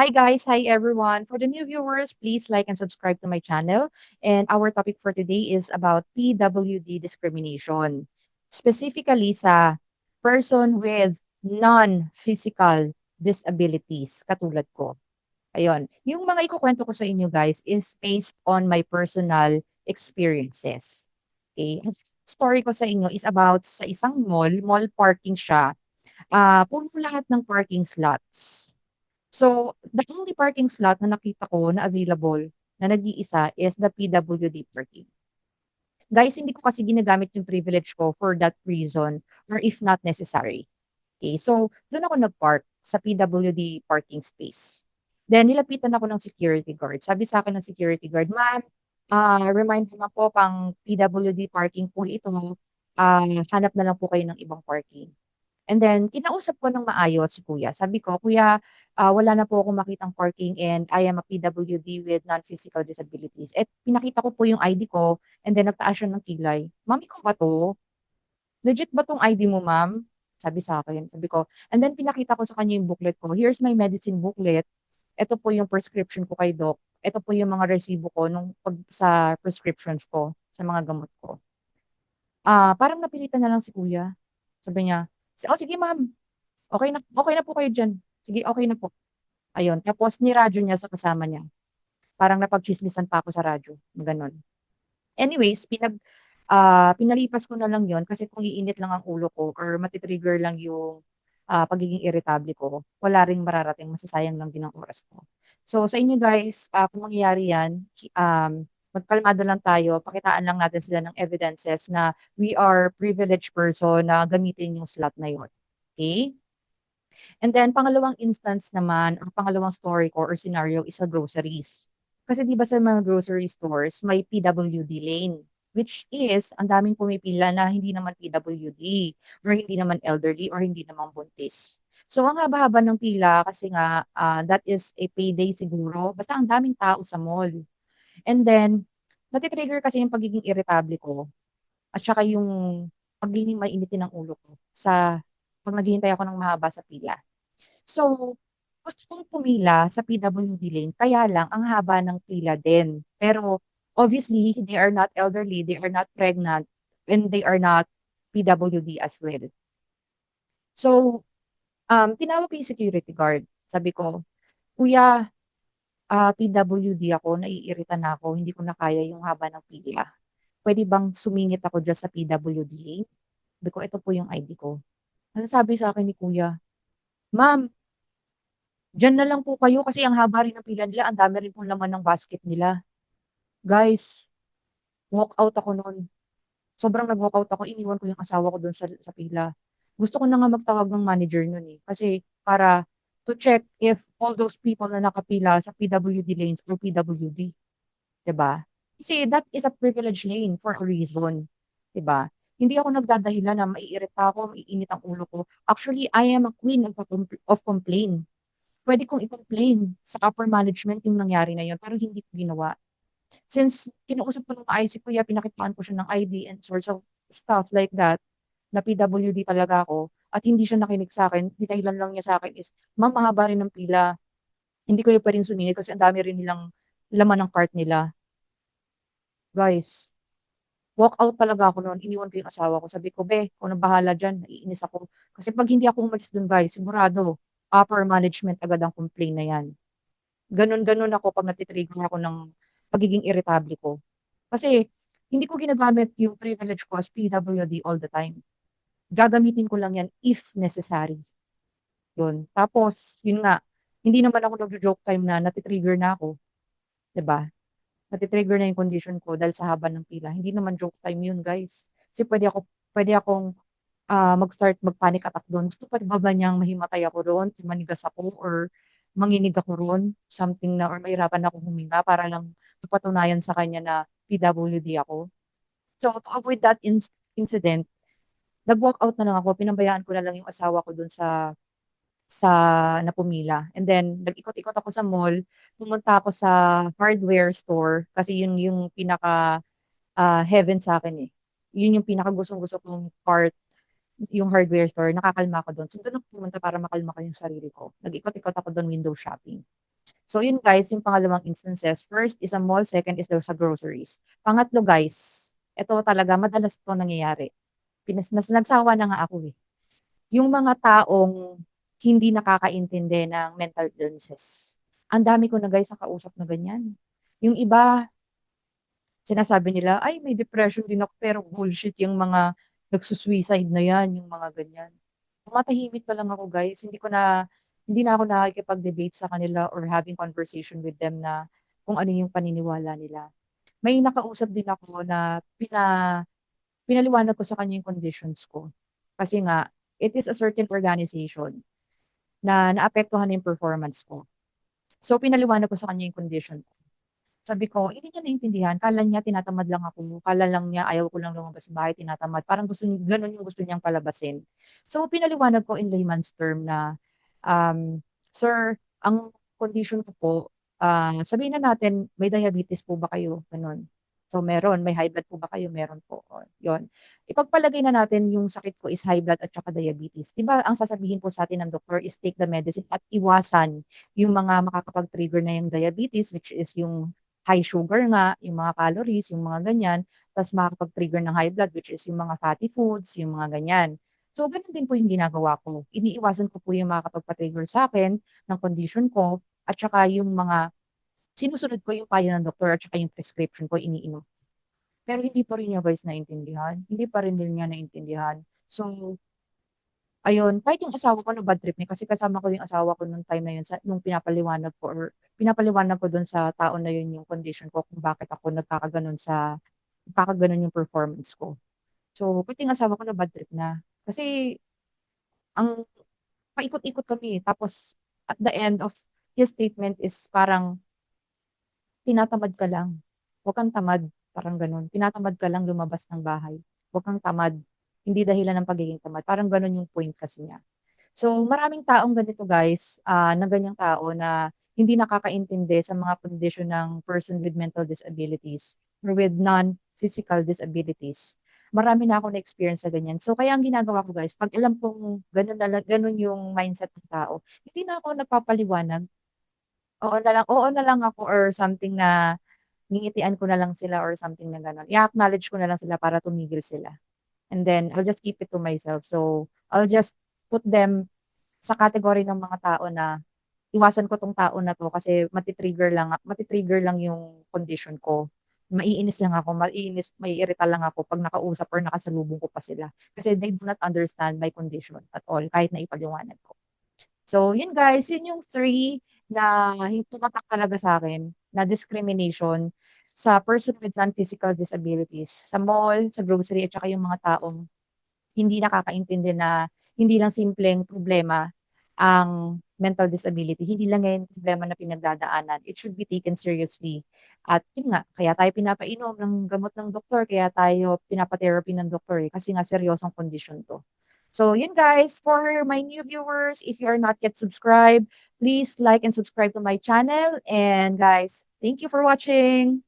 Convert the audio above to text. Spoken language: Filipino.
Hi guys, hi everyone. For the new viewers, please like and subscribe to my channel. And our topic for today is about PWD discrimination. Specifically sa person with non-physical disabilities katulad ko. Ayun. Yung mga ikukwento ko sa inyo guys is based on my personal experiences. Okay? Ang story ko sa inyo is about sa isang mall parking siya. Puno lahat ng parking slots. So, the only parking slot na nakita ko na available na nag-iisa is the PWD parking. Guys, hindi ko kasi ginagamit yung privilege ko for that reason or if not necessary. Okay, so doon ako nag-park sa PWD parking space. Then nilapitan ako ng security guard. Sabi sa akin ng security guard, "Ma'am, remind ko na po pang PWD parking po ito, hanap na lang po kayo ng ibang parking." And then kinausap ko ng maayos si kuya. Sabi ko, "Kuya, wala na po akong makitang parking and I am a PWD with non-physical disabilities." Eh, pinakita ko po yung ID ko and then nagtaas siya ng kilay. "Ma'am, ikaw ba 'to? Legit ba 'tong ID mo, ma'am?" Sabi sa'kin. Sabi ko and then pinakita ko sa kanya yung booklet ko. "Here's my medicine booklet. Eto po yung prescription ko kay doc. Eto po yung mga resibo ko nung sa prescriptions ko, sa mga gamot ko." Parang napilitan na lang si kuya. Sabi niya, "Oh, sige ma'am. Okey na po kayo diyan. Sige, okey na po." Ayun, tapos niradyo niya sa kasama niya. Parang napagtsismisan pa ako sa radyo, gano'n. Anyways, pinalipas ko na lang 'yun kasi kung iinit lang ang ulo ko or mati-trigger lang yung, pagiging iritable ko, wala ring mararating, masasayang lang din ang oras ko. So sa inyo guys, kung mangyayari 'yan, magkalmado lang tayo, pakitaan lang natin sila ng evidences na we are privileged person na gamitin yung slot na 'yun, okey? And then pangalawang instance naman or pangalawang story ko or scenario is sa groceries. Kasi 'di ba sa mga grocery stores may PWD lane, which is ang daming pumipila na hindi naman PWD or hindi naman elderly or hindi naman buntis. So ang haba-haba ng pila kasi nga, that is a payday siguro, basta ang daming tao sa mall. And then nati-trigger kasi yung pagiging irritable ko at saka yung pagiging mainitin ng ulo ko sa 'pag naghihintay ako ng mahaba sa pila. So, gusto kong pumila sa PWD lane kaya lang ang haba ng pila din. Pero obviously, they are not elderly, they are not pregnant, and they are not PWD as well. So, tinawag ko yung security guard. Sabi ko, "Kuya, PWD ako, naiirita na ako, hindi ko na kaya yung haba ng pila. Puwede bang sumingit ako diyan sa PWD lane?" Sabi ko, "Ito po yung ID ko." Ano sabi sa'kin ni kuya, "Ma'am, diyan na lang po kayo kasi ang haba rin ng pila nila, ang dami rin pong laman ng basket nila." Guys, walkout ako nun. Sobrang nag-walkout ako, iniwan ko yung asawa ko dun sa pila. Gusto ko na nga magtawag ng manager nun, eh, kasi para to check if all those people na nakapila sa PWD lanes were PWD, 'di ba? Kasi that is a privilege lane for a reason, 'di ba? Hindi ako nagdadahilan na maiirita ako, maiinit ang ulo ko. Actually, I am a queen of complain. Puwede kong i-complain sa upper management yung nangyari na yun, pero hindi ko ginawa. Since kinausap ko ng maayos si kuya, pinakitaan ko siya ng ID and sorts of stuff like that, na PWD talaga ako at hindi siya nakinig sa'kin, dinahilan lang niya sa'kin is, "Ma'am, mahaba rin ang pila, hindi kayo puwedeng sumingit kasi ang dami rin nilang laman ng cart nila." Guys, walkout talaga ako no'n, iniwan ko yung asawa ko, sabi ko, "Be, ikaw na bahala diyan, naiinis ako." Kasi 'pag hindi ako umalis do'n guys, sigurado upper management agad ang complain na 'yan. Gano'n ako 'pag nati-trigger ako ng pagiging iritable ko. Kasi hindi ko ginagamit yung privilege ko as PWD all the time. Gagamitin ko lang 'yan if necessary, yun. Tapos yun nga, hindi naman ako nagjo-joke time na nati-trigger na ako, 'di ba? Nati-trigger na yung condition ko dahil sa haba ng pila. Hindi naman joke time yun, guys. Kasi puwede akong, mag-start mag-panic attack dun. Gusto pa ba niyang mahimatay ako roon, manigas ako or manginig ako roon, something na or mahirapan akong huminga para lang mapatunayan sa kanya na PWD ako. So, to avoid that incident, nag-walkout na lang ako, pinabayaan ko na lang yung asawa ko dun sa na pumila and then nag-ikot-ikot ako sa mall, pumunta ako sa hardware store kasi yun yung pinaka, heaven sa'kin, eh. Yun yung pinakagustong-gusto kong part, yung hardware store, nakakalma ako dun. So dun ako pumunta para makalma ko yung sarili ko. Nag-ikot-ikot ako dun, window shopping. So yun guys, yung pangalawang instances. First is sa mall, second is daw sa groceries. Pangatlo guys, ito talaga madalas 'to nangyayari. Nagsawa na nga ako, eh. Yung mga taong hindi nakakaintindi ng mental illnesses. Ang dami ko na guys nakausap na ganyan. Yung iba sinasabi nila, "Ay may depression din ako," pero bullshit yung mga nagsu-suicide na yan, yung mga ganyan. Tumatahimik na lang ako guys, hindi na ako nakikipag-debate sa kanila or having conversation with them na kung ano yung paniniwala nila. May nakausap din ako na pinaliwanag ko sa kanya yung conditions ko. Kasi nga, it is a certain organization na naapektuhan na yung performance ko. So, pinaliwanag ko sa kanya yung condition ko. Sabi ko, hindi niya naintindihan. Akala niya tinatamad lang ako. Akala lang niya ayaw ko lang lumabas sa bahay, tinatamad. Parang ganun yung gusto niyang palabasin. So, pinaliwanag ko in layman's term na, Sir, ang condition ko po, sabihin na natin, may diabetes po ba kayo? Ganun. So, meron. May high blood po ba kayo? Meron po. O, yun. Ipagpalagay na natin yung sakit ko is high blood at saka diabetes. Di ba, ang sasabihin po sa atin ng doktor is take the medicine at iwasan yung mga makakapag-trigger na yung diabetes, which is yung high sugar nga, yung mga calories, yung mga ganyan, tas makakapag-trigger ng high blood which is yung mga fatty foods, yung mga ganyan. So, gano'n din po yung ginagawa ko. Iniiwasan ko po yung makakapagpa-trigger sa'kin ng condition ko at saka yung mga sinusunod ko yung payo ng doktor at saka yung prescription ko iniinom. Pero hindi pa rin niya guys naintindihan, hindi pa rin din niya naintindihan. So, ayun, kahit yung asawa ko na-bad trip niya kasi kasama ko yung asawa ko nung time na yun nung pinapaliwanag ko dun sa tao na yun yung condition ko kung bakit ako nagkakagano'n yung performance ko. So, pati yung asawa ko na-bad trip na. Kasi ang paikot-ikot kami, eh, tapos at the end of his statement is parang, "Tinatamad ka lang, wag kang tamad." Parang gano'n. "Tinatamad ka lang lumabas ng bahay, wag kang tamad, hindi dahilan ng pagiging tamad." Parang gano'n yung point kasi niya. So, maraming taong ganito guys, na ganyang tao na hindi nakakaintindi sa mga kondisyon ng person with mental disabilities or with non-physical disabilities. Marami na akong na-experience sa ganyan. So, kaya ang ginagawa ko guys, 'pag alam kong gano'n yung mindset ng tao, hindi na ako nagpapaliwanag. Oo na lang ako or something na ngingitian ko na lang sila or something na gano'n. I-a-acknowledge ko na lang sila para tumigil sila. And then I'll just keep it to myself. So, I'll just put them sa category ng mga tao na iwasan ko 'tong tao na 'to kasi mati-trigger lang yung condition ko. Maiinis lang ako, maiirita lang ako 'pag nakausap or nakasalubong ko pa sila. Kasi they do not understand my condition at all kahit na ipaliwanag ko. So yun guys, yun yung 3 na tumatak talaga sa'kin na discrimination sa person with non-physical disabilities, sa mall, sa grocery at saka yung mga taong hindi nakakaintindi na hindi lang simpleng problema ang mental disability, hindi lang yan problema na pinagdadaanan, it should be taken seriously. At yun nga, kaya tayo pinapainom ng gamot ng doktor, kaya tayo pinapa-therapy ng doktor, eh, kasi nga seryosong kondisyon 'to. So yun guys, for my new viewers, if you are not yet subscribed, please like and subscribe to my channel, and guys, thank you for watching.